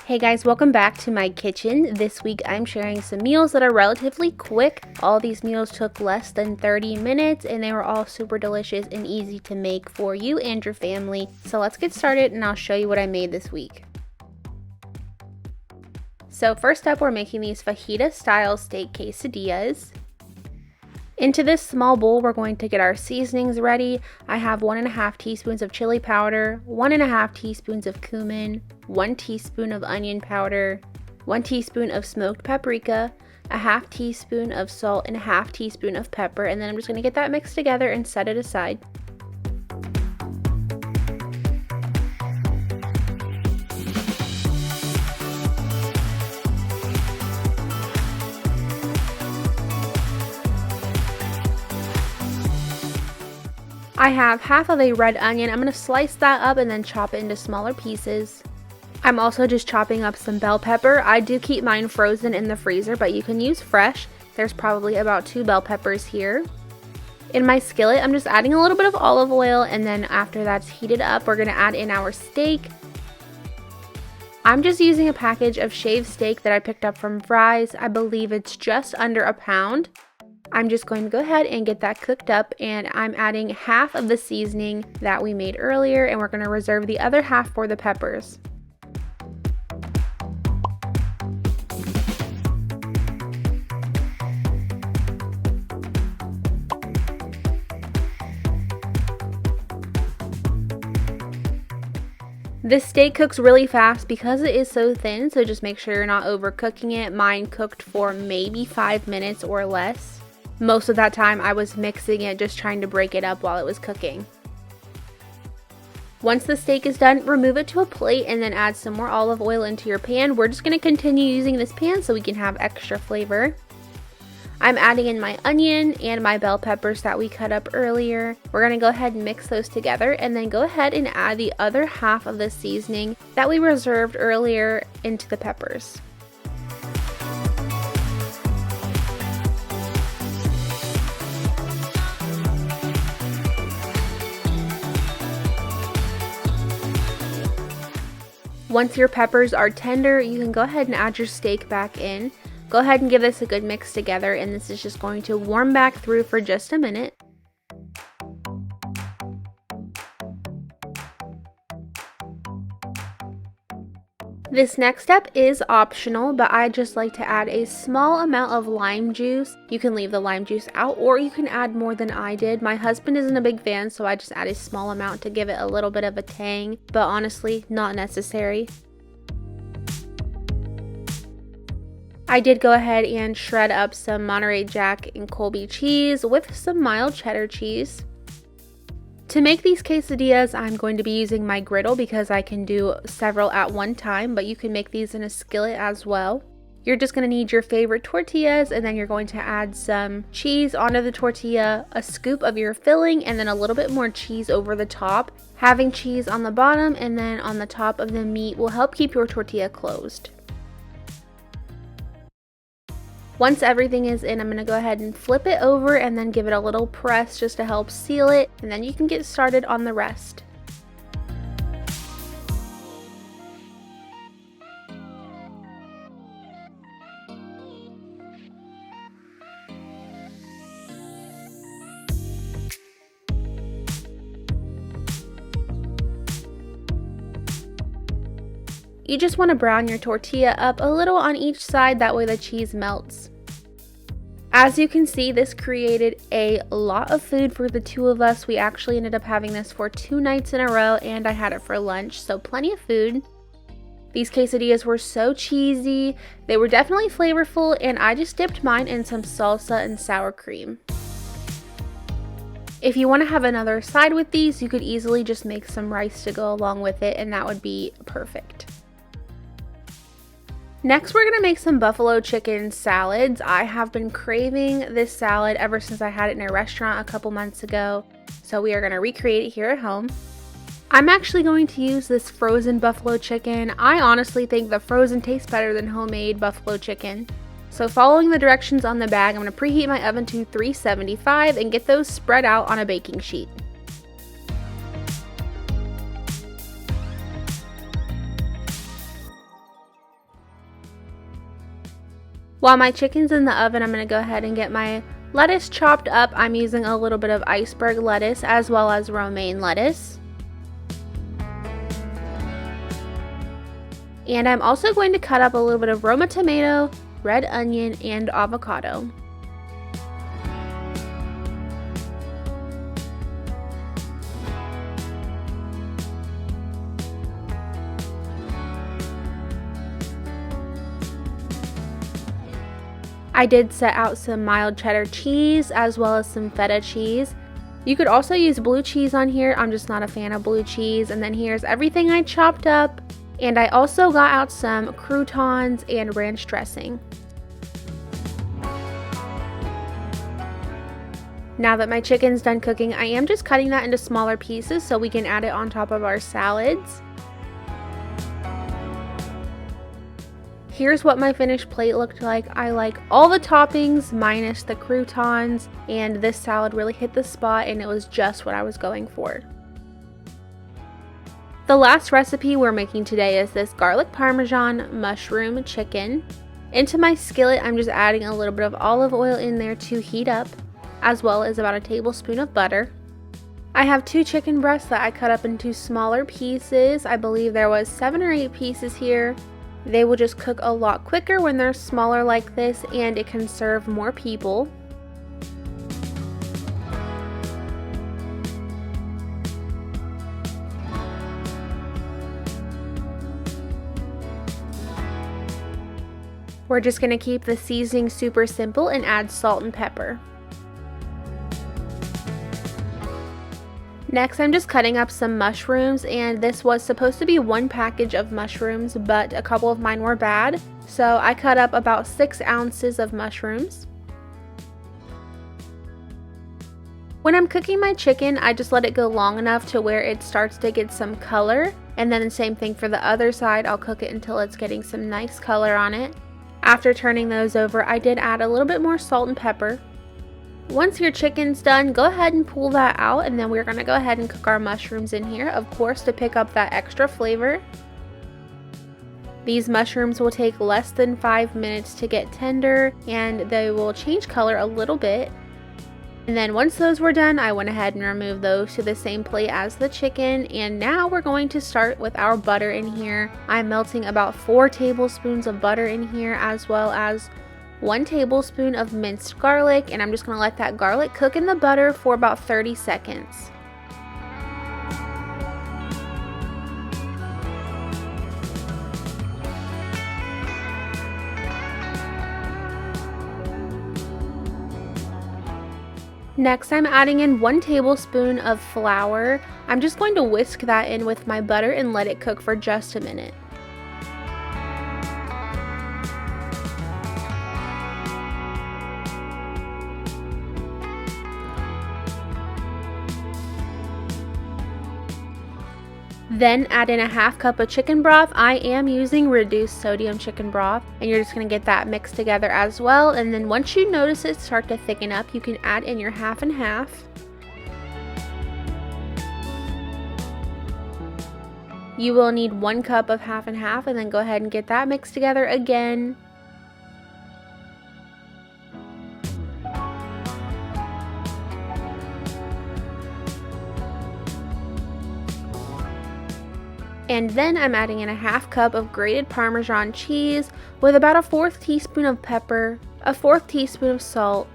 Hey guys, welcome back to my kitchen. This week I'm sharing some meals that are relatively quick. All these meals took less than 30 minutes and they were all super delicious and easy to make for you and your family. So let's get started and I'll show you what I made this week. So first up, we're making these fajita style steak quesadillas. Into this small bowl, we're going to get our seasonings ready. I have 1.5 teaspoons of chili powder, 1.5 teaspoons of cumin, 1 teaspoon of onion powder, 1 teaspoon of smoked paprika, a 1/2 teaspoon of salt, and a 1/2 teaspoon of pepper. And then I'm just going to get that mixed together and set it aside. I have 1/2 of a red onion. I'm going to slice that up and then chop it into smaller pieces. I'm also just chopping up some bell pepper. I do keep mine frozen in the freezer, but you can use fresh. There's probably about 2 bell peppers here. In my skillet, I'm just adding a little bit of olive oil, and then after that's heated up, we're going to add in our steak. I'm just using a package of shaved steak that I picked up from Fry's. I believe it's just under a pound. I'm just going to go ahead and get that cooked up, and I'm adding 1/2 of the seasoning that we made earlier, and we're going to reserve the other 1/2 for the peppers. This steak cooks really fast because it is so thin, so just make sure you're not overcooking it. Mine cooked for maybe 5 minutes or less. Most of that time I was mixing it, just trying to break it up while it was cooking. Once the steak is done, remove it to a plate and then add some more olive oil into your pan. We're just going to continue using this pan so we can have extra flavor. I'm adding in my onion and my bell peppers that we cut up earlier. We're going to go ahead and mix those together and then go ahead and add the other 1/2 of the seasoning that we reserved earlier into the peppers. Once your peppers are tender, you can go ahead and add your steak back in. Go ahead and give this a good mix together, and this is just going to warm back through for just a minute. This next step is optional, but I just like to add a small amount of lime juice. You can leave the lime juice out, or you can add more than I did. My husband isn't a big fan, so I just add a small amount to give it a little bit of a tang, but honestly, not necessary. I did go ahead and shred up some Monterey Jack and Colby cheese with some mild cheddar cheese. To make these quesadillas, I'm going to be using my griddle because I can do several at one time, but you can make these in a skillet as well. You're just going to need your favorite tortillas, and then you're going to add some cheese onto the tortilla, a scoop of your filling, and then a little bit more cheese over the top. Having cheese on the bottom and then on the top of the meat will help keep your tortilla closed. Once everything is in, I'm going to go ahead and flip it over and then give it a little press just to help seal it, and then you can get started on the rest. You just want to brown your tortilla up a little on each side, that way the cheese melts. As you can see, this created a lot of food for the 2 of us. We actually ended up having this for 2 nights in a row, and I had it for lunch, so plenty of food. These quesadillas were so cheesy, they were definitely flavorful, and I just dipped mine in some salsa and sour cream. If you want to have another side with these, you could easily just make some rice to go along with it, and that would be perfect. Next, we're going to make some buffalo chicken salads. I have been craving this salad ever since I had it in a restaurant a couple months ago, so we are going to recreate it here at home. I'm actually going to use this frozen buffalo chicken. I honestly think the frozen tastes better than homemade buffalo chicken. So following the directions on the bag, I'm going to preheat my oven to 375 and get those spread out on a baking sheet. While my chicken's in the oven, I'm going to go ahead and get my lettuce chopped up. I'm using a little bit of iceberg lettuce as well as romaine lettuce. And I'm also going to cut up a little bit of Roma tomato, red onion, and avocado. I did set out some mild cheddar cheese as well as some feta cheese. You could also use blue cheese on here. I'm just not a fan of blue cheese. And then here's everything I chopped up. And I also got out some croutons and ranch dressing. Now that my chicken's done cooking, I am just cutting that into smaller pieces so we can add it on top of our salads. Here's what my finished plate looked like. I like all the toppings minus the croutons, and this salad really hit the spot and it was just what I was going for. The last recipe we're making today is this garlic parmesan mushroom chicken. Into my skillet, I'm just adding a little bit of olive oil in there to heat up, as well as about a tablespoon of butter. I have 2 chicken breasts that I cut up into smaller pieces. I believe there was 7 or 8 pieces here. They will just cook a lot quicker when they're smaller like this, and it can serve more people. We're just going to keep the seasoning super simple and add salt and pepper. Next, I'm just cutting up some mushrooms, and this was supposed to be 1 package of mushrooms, but a couple of mine were bad, so I cut up about 6 ounces of mushrooms. When I'm cooking my chicken, I just let it go long enough to where it starts to get some color, and then the same thing for the other side. I'll cook it until it's getting some nice color on it. After turning those over, I did add a little bit more salt and pepper. Once your chicken's done, go ahead and pull that out, and then we're going to go ahead and cook our mushrooms in here, of course, to pick up that extra flavor. These mushrooms will take less than 5 minutes to get tender, and they will change color a little bit. And then once those were done, I went ahead and removed those to the same plate as the chicken, and now we're going to start with our butter in here. I'm melting about 4 tablespoons of butter in here, as well as 1 tablespoon of minced garlic, and I'm just going to let that garlic cook in the butter for about 30 seconds. Next, I'm adding in 1 tablespoon of flour. I'm just going to whisk that in with my butter and let it cook for just a minute. Then add in a 1/2 cup of chicken broth. I am using reduced sodium chicken broth, and you're just going to get that mixed together as well. And then once you notice it start to thicken up, you can add in your 1/2 and 1/2. You will need 1 cup of 1/2 and 1/2, and then go ahead and get that mixed together again. And then I'm adding in a 1/2 cup of grated Parmesan cheese with about a 1/4 teaspoon of pepper, a 1/4 teaspoon of salt,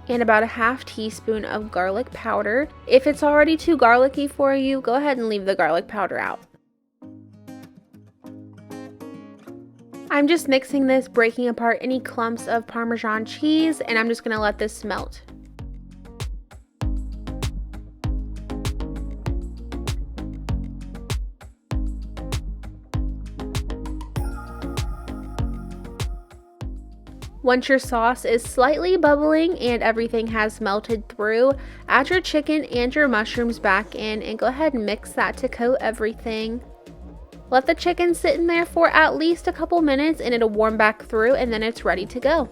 and about a 1/2 teaspoon of garlic powder. If it's already too garlicky for you, go ahead and leave the garlic powder out. I'm just mixing this, breaking apart any clumps of Parmesan cheese, and I'm just going to let this melt. Once your sauce is slightly bubbling and everything has melted through, add your chicken and your mushrooms back in and go ahead and mix that to coat everything. Let the chicken sit in there for at least a couple minutes and it'll warm back through, and then it's ready to go.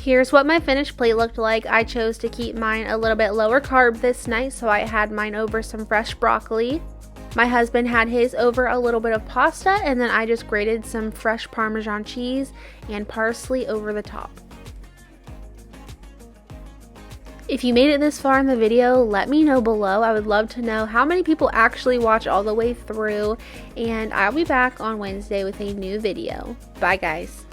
Here's what my finished plate looked like. I chose to keep mine a little bit lower carb this night, so I had mine over some fresh broccoli. My husband had his over a little bit of pasta, and then I just grated some fresh Parmesan cheese and parsley over the top. If you made it this far in the video, let me know below. I would love to know how many people actually watch all the way through, and I'll be back on Wednesday with a new video. Bye guys.